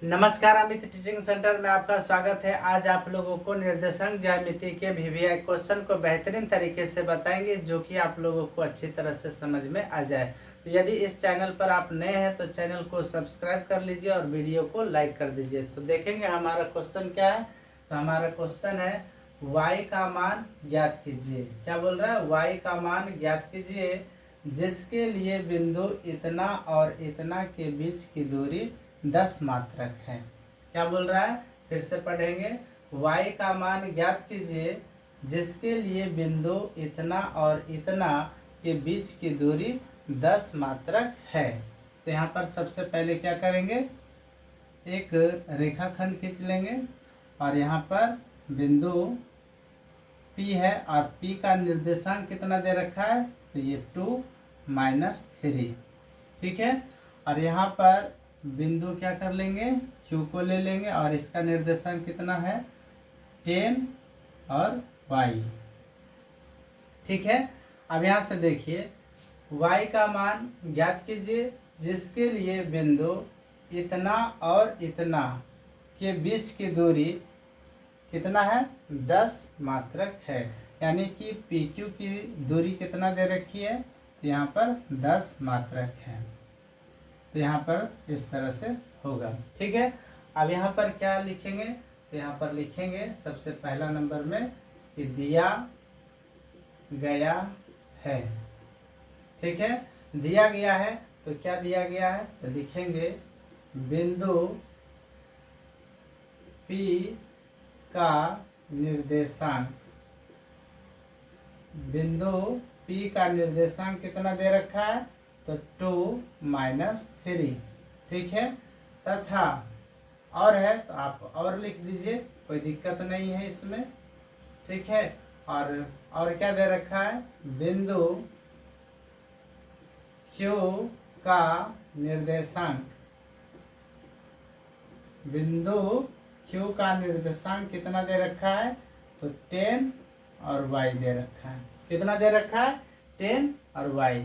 नमस्कार, Amit teaching centre में आपका स्वागत है। आज आप लोगों को निर्देशांक ज्यामिति के वीवीआई क्वेश्चन को बेहतरीन तरीके से बताएंगे, जो कि आप लोगों को अच्छी तरह से समझ में आ जाए। तो यदि इस चैनल पर आप नए हैं तो चैनल को सब्सक्राइब कर लीजिए और वीडियो को लाइक कर दीजिए। तो देखेंगे हमारा क्वेश्चन क्या है। तो हमारा क्वेश्चन है y का मान ज्ञात कीजिए। क्या बोल रहा है? y का मान ज्ञात कीजिए जिसके लिए बिंदु इतना और इतना के बीच की दूरी 10 मात्रक है। क्या बोल रहा है? फिर से पढ़ेंगे। y का मान ज्ञात कीजिए जिसके लिए बिंदु इतना और इतना के बीच की दूरी 10 मात्रक है। तो यहाँ पर सबसे पहले क्या करेंगे, एक रेखाखंड खींच लेंगे और यहाँ पर बिंदु P है और P का निर्देशांक कितना दे रखा है, तो ये 2 - 3। ठीक है। और यहाँ पर बिंदु क्या कर लेंगे, Q को ले लेंगे और इसका निर्देशांक कितना है, 10 और y। ठीक है। अब यहाँ से देखिए, y का मान ज्ञात कीजिए जिसके लिए बिंदु इतना और इतना के बीच की दूरी कितना है, 10 मात्रक है। यानी कि PQ की दूरी कितना दे रखी है, तो यहाँ पर 10 मात्रक है। तो यहाँ पर इस तरह से होगा। ठीक है। अब यहाँ पर क्या लिखेंगे, तो यहाँ पर लिखेंगे सबसे पहला नंबर में कि दिया गया है। ठीक है। दिया गया है तो क्या दिया गया है, तो लिखेंगे बिंदु P का निर्देशांक। बिंदु P का निर्देशांक कितना दे रखा है, तो 2 - 3। ठीक है। तथा और है तो आप और लिख दीजिए, कोई दिक्कत नहीं है इसमें। ठीक है। और क्या दे रखा है, बिंदु Q का निर्देशांक। बिंदु Q का निर्देशांक कितना दे रखा है, तो 10 और y दे रखा है। कितना दे रखा है, 10 और y।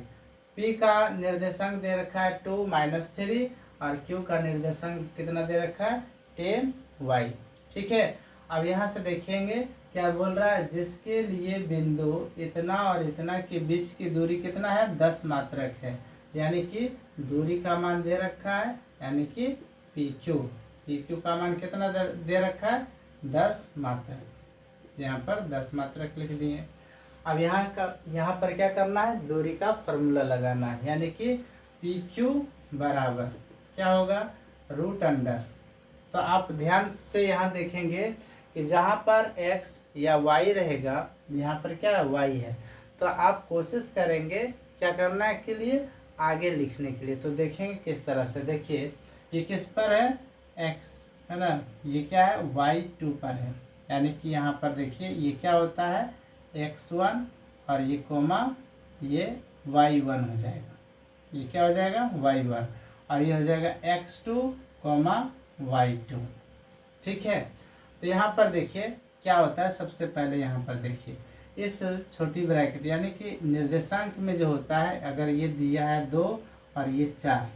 P का निर्देशांक दे रखा है 2 - 3 और Q का निर्देशांक कितना दे रखा है, 10 y। ठीक है। अब यहाँ से देखेंगे क्या बोल रहा है, जिसके लिए बिंदु इतना और इतना के बीच की दूरी कितना है, 10 मात्रक है। यानी कि दूरी का मान दे रखा है, यानी कि PQ का मान कितना दे रखा है, 10 मात्रक। यहाँ पर 10 मात्रक लिख दिए। अब यहाँ पर क्या करना है, दूरी का फॉर्मूला लगाना है। यानी कि PQ बराबर क्या होगा, √अंडर। तो आप ध्यान से यहाँ देखेंगे कि जहाँ पर x या y रहेगा, यहाँ पर क्या है, y है, तो आप कोशिश करेंगे क्या करना है के लिए, आगे लिखने के लिए। तो देखेंगे किस तरह से। देखिए ये किस पर है, x है ना, ये क्या है, y2 पर है। यानी कि यहाँ पर देखिए ये क्या होता है, x1 और ये कोमा ये y1 हो जाएगा। ये क्या हो जाएगा, y1 और ये हो जाएगा x2, y2। ठीक है। तो यहाँ पर देखिए क्या होता है, सबसे पहले यहाँ पर देखिए इस छोटी ब्रैकेट यानी कि निर्देशांक में जो होता है, अगर ये दिया है 2 और ये 4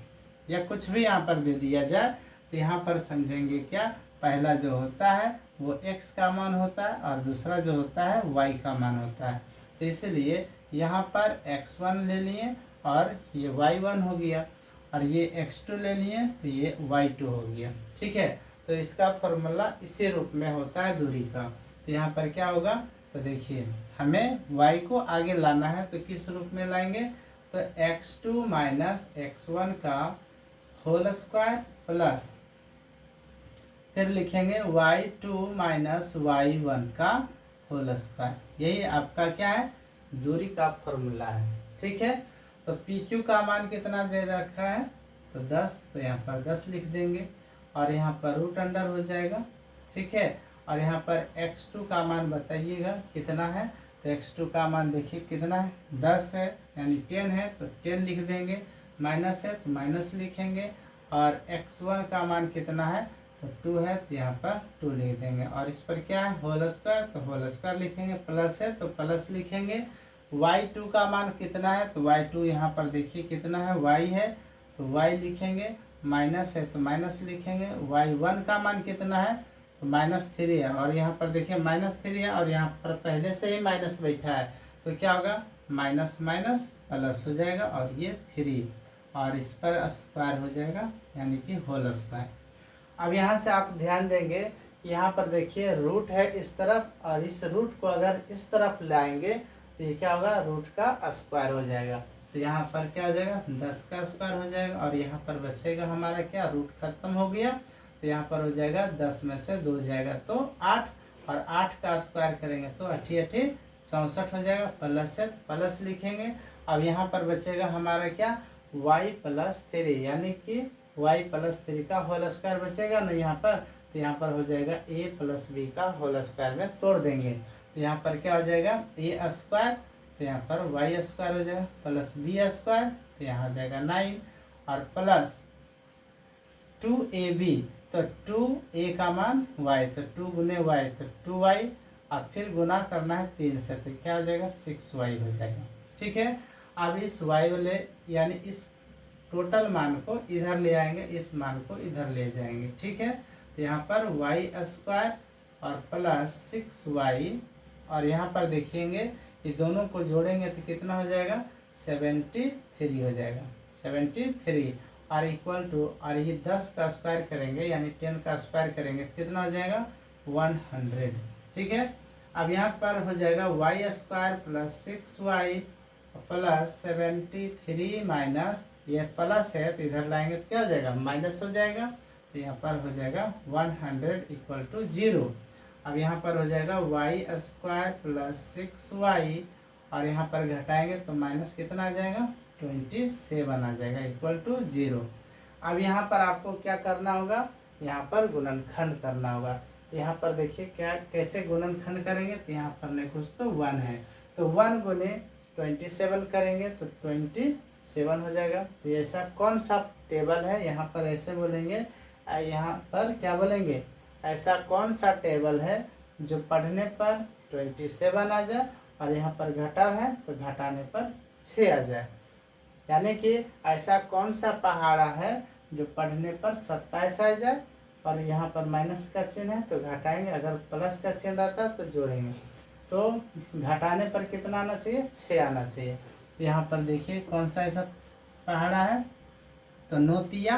या कुछ भी यहाँ पर दे दिया जाए, तो यहाँ पर समझेंगे क्या, पहला जो होता है वो x का मान होता है और दूसरा जो होता है y का मान होता है। तो इसलिए यहाँ पर x1 ले लिए और ये y1 हो गया, और ये x2 ले लिए तो ये y2 हो गया। ठीक है। तो इसका फॉर्मूला इसी रूप में होता है दूरी का। तो यहाँ पर क्या होगा, तो देखिए हमें y को आगे लाना है, तो किस रूप में लाएंगे, तो x2 - x1 का होल स्क्वायर प्लस फिर लिखेंगे y2 - y1 का होल स्क्वायर। यही आपका क्या है, दूरी का फॉर्मूला है। ठीक है। तो PQ का मान कितना दे रखा है, तो 10, तो यहाँ पर 10 लिख देंगे और यहाँ पर √अंडर हो जाएगा। ठीक है। और यहाँ पर x2 का मान बताइएगा कितना है, तो x2 का मान देखिए कितना है, 10 है, यानी 10 है तो 10 लिख देंगे, माइनस है तो माइनस लिखेंगे, और x1 का मान कितना है, तो 2 है तो यहाँ पर 2 लिख देंगे, और इस पर क्या है, होल स्क्वायर, तो होल स्क्वायर लिखेंगे, प्लस है तो प्लस लिखेंगे। y2 का मान कितना है, तो y2 यहाँ पर देखिए कितना है, y है तो y लिखेंगे, माइनस है तो माइनस लिखेंगे। y1 का मान कितना है तो -3 है, और यहाँ पर देखिए -3 है और यहाँ पर पहले से ही माइनस बैठा है, तो क्या होगा माइनस माइनस प्लस हो जाएगा और ये 3 और इस पर स्क्वायर हो जाएगा यानी कि होल स्क्वायर। अब यहाँ से आप ध्यान देंगे, यहाँ पर देखिए रूट है इस तरफ, और इस रूट को अगर इस तरफ लाएंगे तो ये क्या होगा रूट का स्क्वायर हो जाएगा। तो यहाँ पर क्या हो जाएगा 10 का स्क्वायर हो जाएगा, और यहाँ पर बचेगा हमारा क्या रूट खत्म हो गया, तो यहाँ पर हो जाएगा 10 में से 2 जाएगा तो 8, और 8 का स्क्वायर करेंगे तो 8 8 64 हो जाएगा, प्लस से प्लस लिखेंगे। अब यहाँ पर बचेगा हमारा क्या y+3 यानी कि y+3 का होल स्क्वायर बचेगा ना यहाँ पर, तो यहाँ पर हो जाएगा a+b का होल स्क्वायर में तोड़ देंगे, तो यहाँ पर क्या हो जाएगा a स्क्वायर, तो यहाँ पर y स्क्वायर हो जाएगा, प्लस b स्क्वायर, तो यहाँ हो जाएगा 9, और प्लस 2ab, तो 2a का मान y, तो 2 गुने y तो 2y, और फिर गुना करना है 3 से, तो क्या हो जाएगा 6y हो जाएगा। ठीक है, अब इस y वाले यानी इस टोटल मान को इधर ले आएंगे, इस मान को इधर ले जाएंगे। ठीक है, तो यहाँ पर y स्क्वायर और प्लस 6y, और यहाँ पर देखेंगे ये दोनों को जोड़ेंगे तो कितना हो जाएगा 73 हो जाएगा, 73, और इक्वल टू, और ये 10 का स्क्वायर करेंगे यानी 10 का स्क्वायर करेंगे तो कितना हो जाएगा 100। ठीक है, अब यहाँ पर हो जाएगा y square plus 6y plus 73 minus, ये प्लस है तो इधर लाएंगे तो क्या हो जाएगा माइनस हो जाएगा, तो यहाँ पर हो जाएगा 100 इक्वल टू 0। अब यहाँ पर हो जाएगा y स्क्वायर प्लस 6y, और यहाँ पर घटाएंगे तो माइनस कितना आ जाएगा 27 आ जाएगा इक्वल टू 0। अब यहाँ पर आपको क्या करना होगा, यहाँ पर गुणनखंड करना होगा। यहाँ पर देखिए क्या कैसे गुणनखंड करेंगे, तो यहाँ पर नहीं कुछ तो 1 है, तो 1 गुने 27 करेंगे तो 27 हो जाएगा। तो ऐसा कौन सा टेबल है, यहाँ पर ऐसे बोलेंगे, यहाँ पर क्या बोलेंगे ऐसा कौन सा टेबल है जो पढ़ने पर 27 आ जाए और यहाँ पर घटाव है तो घटाने पर 6 आ जाए, यानी कि ऐसा कौन सा पहाड़ा है जो पढ़ने पर 27 आ जाए और यहाँ पर माइनस का चिन्ह है तो घटाएंगे, अगर प्लस का चिन्ह रहता है तो जोड़ेंगे, तो घटाने पर कितना आना चाहिए 6 आना चाहिए। तो यहाँ पर देखिए कौन सा ऐसा पहाड़ा है, तो 9 तिया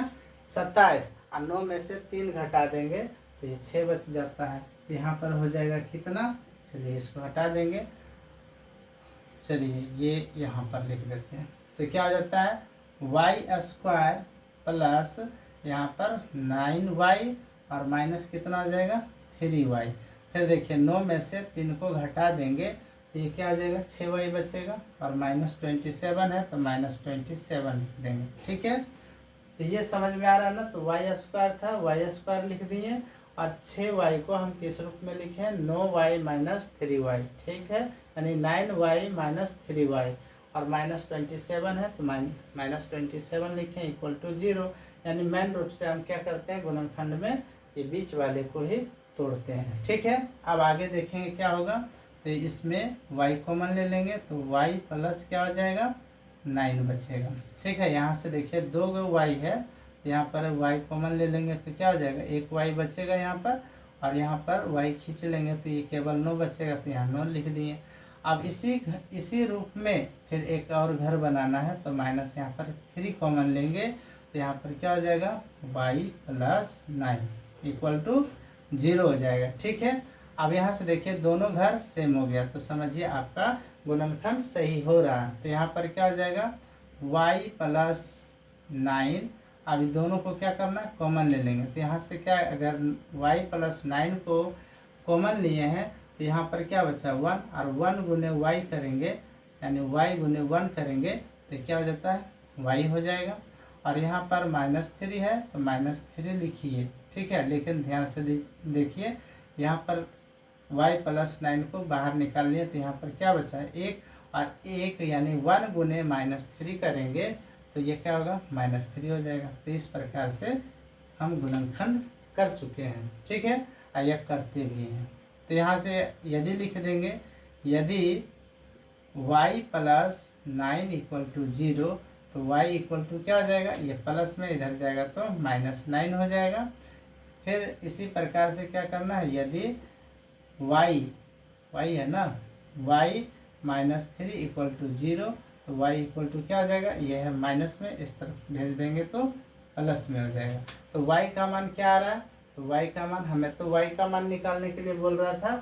27, और 9 में से 3 घटा देंगे तो ये 6 बच जाता है, तो यहाँ पर हो जाएगा कितना, चलिए इसको हटा देंगे, चलिए ये यहाँ पर लिख देते हैं, तो क्या हो जाता है y स्क्वायर प्लस यहाँ पर 9y और माइनस कितना हो जाएगा 3y। फिर देखिए 9 में से 3 को घटा देंगे तो ये क्या हो जाएगा 6y बचेगा, और -27 है तो -27 लिख देंगे। ठीक है, तो ये समझ में आ रहा है ना, तो y स्क्वायर था y स्क्वायर लिख दिए, और 6y को हम किस रूप में लिखे 9y - 3y। ठीक है, यानी 9y - 3y, और -27 है तो -27 लिखें इक्वल टू 0, यानी मेन रूप से हम क्या करते हैं गुणनखंड में ये बीच वाले को ही तोड़ते हैं। ठीक है, अब आगे देखेंगे क्या होगा, तो इसमें y कॉमन ले लेंगे तो y प्लस क्या हो जाएगा 9 बचेगा। ठीक है, यहाँ से देखिए 2 y है, यहाँ पर y कॉमन ले लेंगे तो क्या हो जाएगा 1 y बचेगा यहाँ पर, और यहाँ पर y खींच लेंगे तो ये केवल 9 बचेगा, तो यहाँ 9 लिख दिए। अब इसी रूप में फिर एक और घर बनाना है, तो माइनस यहाँ पर 3 कॉमन लेंगे तो यहाँ पर क्या हो जाएगा y प्लस 9 इक्वल टू 0 हो जाएगा। ठीक है, अब यहाँ से देखिए दोनों घर सेम हो गया, तो समझिए आपका गुणनखंड सही हो रहा है। तो यहाँ पर क्या हो जाएगा y प्लस 9, अभी दोनों को क्या करना है कॉमन ले लेंगे, तो यहाँ से क्या अगर y प्लस 9 को कॉमन लिए हैं तो यहाँ पर क्या बचा 1, और 1 गुने y करेंगे यानी y गुने 1 करेंगे तो क्या हो जाता है y हो जाएगा, और यहाँ पर -3 है तो -3 लिखिए। ठीक है, लेकिन ध्यान से देखिए यहाँ पर y प्लस 9 को बाहर निकाल लिए तो यहाँ पर क्या बचा है 1, और 1 यानी 1 गुने -3 करेंगे तो ये क्या होगा -3 हो जाएगा। तो इस प्रकार से हम गुणनखंड कर चुके हैं। ठीक है, और यह करते भी हैं। तो यहाँ से यदि लिख देंगे, यदि y प्लस 9 इक्वल टू 0, तो y इक्वल टू क्या हो जाएगा, ये प्लस में इधर जाएगा तो -9 हो जाएगा। फिर इसी प्रकार से क्या करना है, यदि y है ना, y -3 इक्वल टू 0, तो y इक्वल टू क्या हो जाएगा, ये है माइनस में, इस तरफ भेज देंगे तो प्लस में हो जाएगा। तो y का मान क्या आ रहा है, तो y का मान, हमें तो y का मान निकालने के लिए बोल रहा था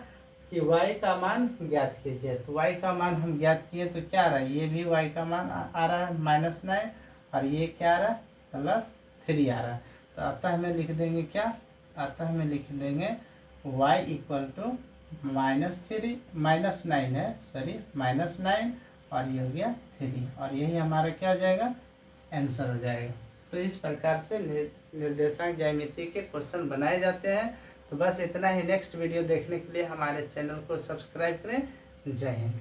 कि y का मान ज्ञात कीजिए। तो y का मान हम ज्ञात किए तो क्या आ रहा है, ये भी y का मान आ रहा है -9, और ये क्या आ रहा है, +3 आ रहा है। तो अतः हमें लिख देंगे क्या, अतः हमें लिख देंगे y इक्वल टू -9 है, सॉरी -9, और ये हो गया 3, और यही हमारा क्या हो जाएगा, आंसर हो जाएगा। तो इस प्रकार से निर्देशांक ज्यामिति के क्वेश्चन बनाए जाते हैं। तो बस इतना ही। नेक्स्ट वीडियो देखने के लिए हमारे चैनल को सब्सक्राइब करें। जय हिंद।